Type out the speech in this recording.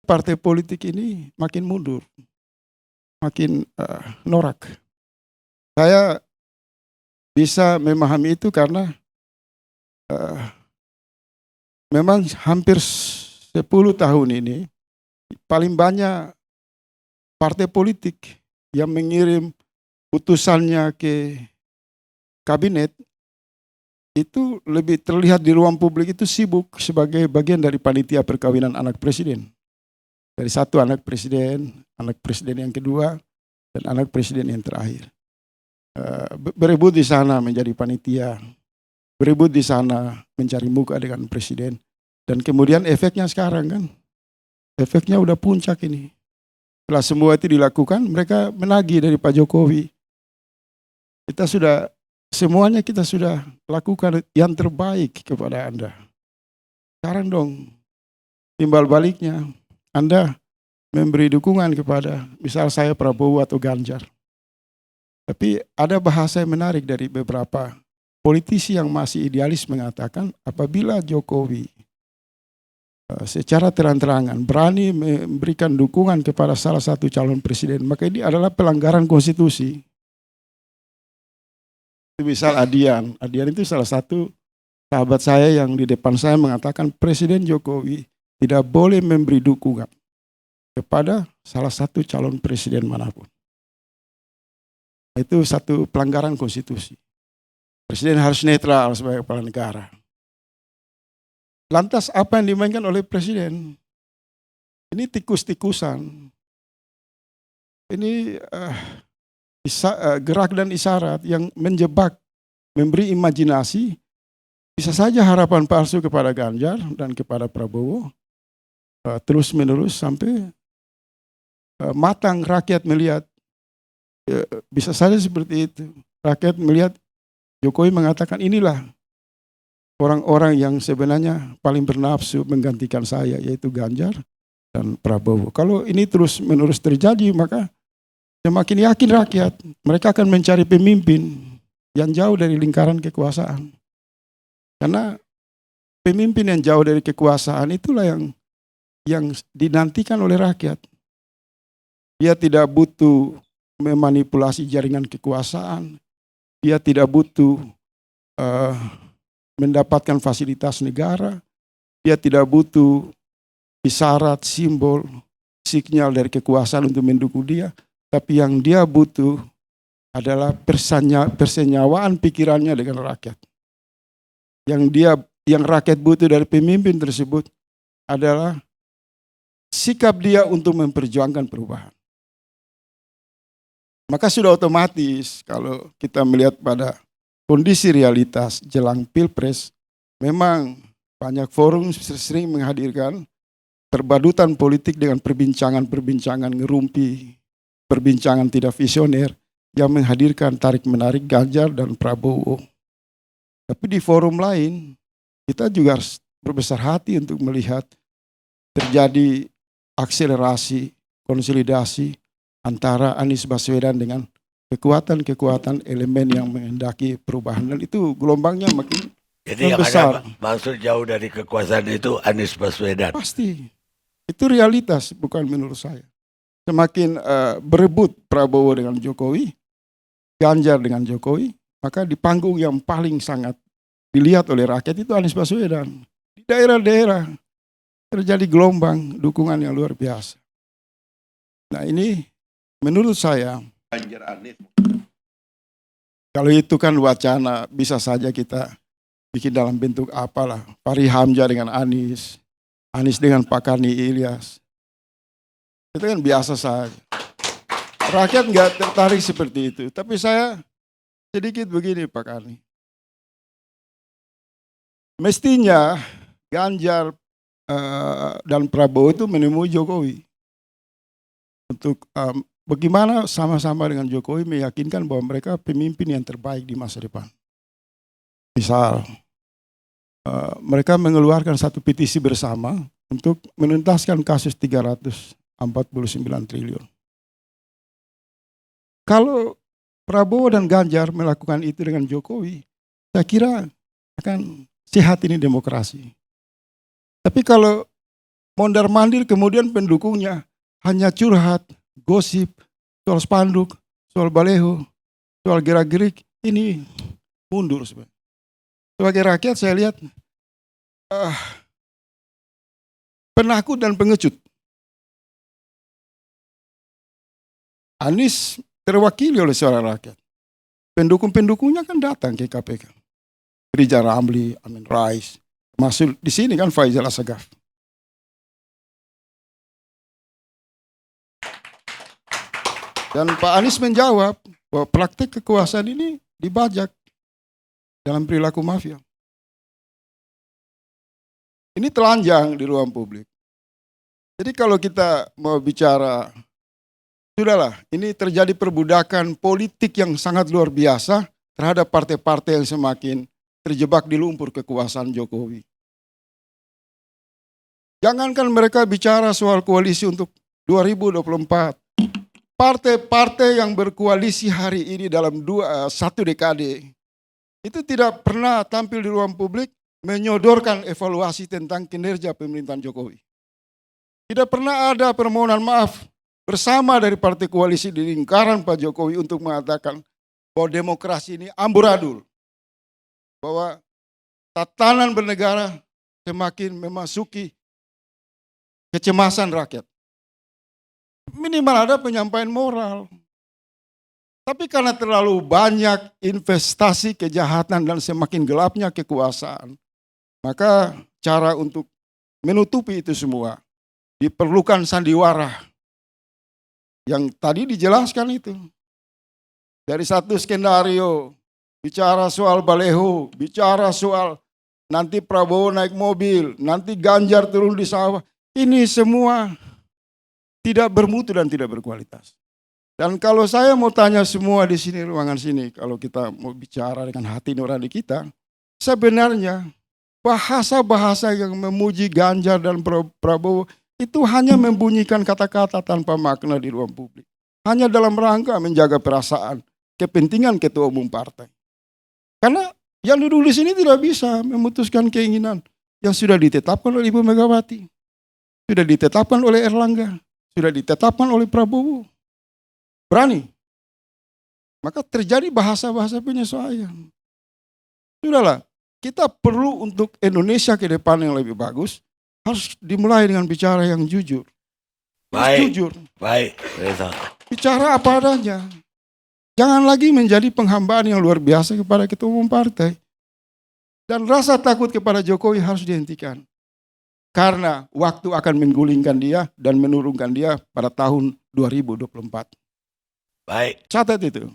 partai politik ini makin mundur, makin norak. Saya bisa memahami itu karena memang hampir 10 tahun ini paling banyak partai politik yang mengirim utusannya ke kabinet itu lebih terlihat di ruang publik itu sibuk sebagai bagian dari panitia perkawinan anak presiden. Dari satu anak presiden yang kedua, dan anak presiden yang terakhir. Berebut di sana menjadi panitia, berebut di sana mencari muka dengan presiden. Dan kemudian efeknya sekarang kan, efeknya udah puncak ini. Setelah semua itu dilakukan, mereka menagih dari Pak Jokowi. Semuanya kita sudah lakukan yang terbaik kepada Anda. Sekarang dong, timbal baliknya, Anda memberi dukungan kepada misal saya Prabowo atau Ganjar. Tapi ada bahasa yang menarik dari beberapa politisi yang masih idealis mengatakan apabila Jokowi secara terang-terangan berani memberikan dukungan kepada salah satu calon presiden, maka ini adalah pelanggaran konstitusi. Misal Adian itu salah satu sahabat saya yang di depan saya mengatakan Presiden Jokowi tidak boleh memberi dukungan kepada salah satu calon presiden manapun. Itu satu pelanggaran konstitusi. Presiden harus netral sebagai kepala negara. Lantas apa yang dimainkan oleh presiden? Ini tikus-tikusan. Ini gerak dan isyarat yang menjebak, memberi imajinasi, bisa saja harapan palsu kepada Ganjar dan kepada Prabowo, terus menerus sampai matang rakyat melihat, bisa saja seperti itu. Rakyat melihat Jokowi mengatakan inilah orang-orang yang sebenarnya paling bernafsu menggantikan saya, yaitu Ganjar dan Prabowo. Kalau ini terus menerus terjadi, maka semakin yakin rakyat, mereka akan mencari pemimpin yang jauh dari lingkaran kekuasaan. Karena pemimpin yang jauh dari kekuasaan itulah yang dinantikan oleh rakyat. Dia tidak butuh memanipulasi jaringan kekuasaan, dia tidak butuh mendapatkan fasilitas negara, dia tidak butuh isyarat, simbol, sinyal dari kekuasaan untuk mendukung dia. Tapi yang dia butuh adalah persenyawaan pikirannya dengan rakyat. Yang rakyat butuh dari pemimpin tersebut adalah sikap dia untuk memperjuangkan perubahan. Maka sudah otomatis kalau kita melihat pada kondisi realitas jelang Pilpres, memang banyak forum sering menghadirkan perbadutan politik dengan perbincangan ngerumpi, perbincangan tidak visioner yang menghadirkan tarik-menarik Ganjar dan Prabowo. Tapi di forum lain, kita juga harus berbesar hati untuk melihat terjadi akselerasi, konsolidasi antara Anies Baswedan dengan kekuatan-kekuatan elemen yang menghendaki perubahan. Dan itu gelombangnya makin jadi besar. Yang maksud jauh dari kekuasaan itu Anies Baswedan? Pasti. Itu realitas, bukan menurut saya. Semakin berebut Prabowo dengan Jokowi, Ganjar dengan Jokowi, maka di panggung yang paling sangat dilihat oleh rakyat itu Anies Baswedan. Di daerah-daerah terjadi gelombang dukungan yang luar biasa. Nah ini menurut saya, Ganjar Anies, kalau itu kan wacana, bisa saja kita bikin dalam bentuk apalah. Fahri Hamzah dengan Anies dengan Pak Karni Ilyas. Itu kan biasa saja. Rakyat nggak tertarik seperti itu. Tapi saya sedikit begini Pak Karni. Mestinya Ganjar dan Prabowo itu menemui Jokowi. Untuk bagaimana sama-sama dengan Jokowi meyakinkan bahwa mereka pemimpin yang terbaik di masa depan. Misal, mereka mengeluarkan satu petisi bersama untuk menuntaskan kasus 349 triliun. Kalau Prabowo dan Ganjar melakukan itu dengan Jokowi, saya kira akan sehat ini demokrasi. Tapi kalau mondar-mandir, kemudian pendukungnya hanya curhat, gosip, soal spanduk, soal baleho, soal gerak-gerik. Ini mundur sebenarnya. Sebagai rakyat saya lihat penakut dan pengecut. Anies terwakili oleh suara rakyat. Pendukung-pendukungnya kan datang ke KPK. Rijal Ramli, Amin Rais, masuk di sini kan Faisal Assegaf. Dan Pak Anies menjawab bahwa praktik kekuasaan ini dibajak dalam perilaku mafia. Ini telanjang di ruang publik. Jadi kalau kita mau bicara, sudahlah, ini terjadi perbudakan politik yang sangat luar biasa terhadap partai-partai yang semakin terjebak di lumpur kekuasaan Jokowi. Jangankan mereka bicara soal koalisi untuk 2024. Partai-partai yang berkoalisi hari ini dalam satu dekade itu tidak pernah tampil di ruang publik menyodorkan evaluasi tentang kinerja pemerintahan Jokowi. Tidak pernah ada permohonan maaf bersama dari partai koalisi di lingkaran Pak Jokowi untuk mengatakan bahwa demokrasi ini amburadul. Bahwa tatanan bernegara semakin memasuki kecemasan rakyat. Minimal ada penyampaian moral. Tapi karena terlalu banyak investasi kejahatan dan semakin gelapnya kekuasaan, maka cara untuk menutupi itu semua diperlukan sandiwara yang tadi dijelaskan itu. Dari satu skenario, bicara soal baleho, bicara soal nanti Prabowo naik mobil, nanti Ganjar turun di sawah. Ini semua tidak bermutu dan tidak berkualitas. Dan kalau saya mau tanya semua di sini, ruangan sini, kalau kita mau bicara dengan hati nurani kita, sebenarnya bahasa-bahasa yang memuji Ganjar dan Prabowo itu hanya membunyikan kata-kata tanpa makna di ruang publik. Hanya dalam rangka menjaga perasaan, kepentingan ketua umum partai. Karena yang duduk di sini tidak bisa memutuskan keinginan yang sudah ditetapkan oleh Ibu Megawati, sudah ditetapkan oleh Erlangga, sudah ditetapkan oleh Prabowo. Berani. Maka terjadi bahasa-bahasa penyesuaian. Sudahlah, kita perlu untuk Indonesia ke depan yang lebih bagus, harus dimulai dengan bicara yang jujur. Jujur. Baik, Reza. Bicara apa adanya. Jangan lagi menjadi penghambaan yang luar biasa kepada ketua umum partai. Dan rasa takut kepada Jokowi harus dihentikan. Karena waktu akan menggulingkan dia dan menurunkan dia pada tahun 2024. Baik. Catat itu.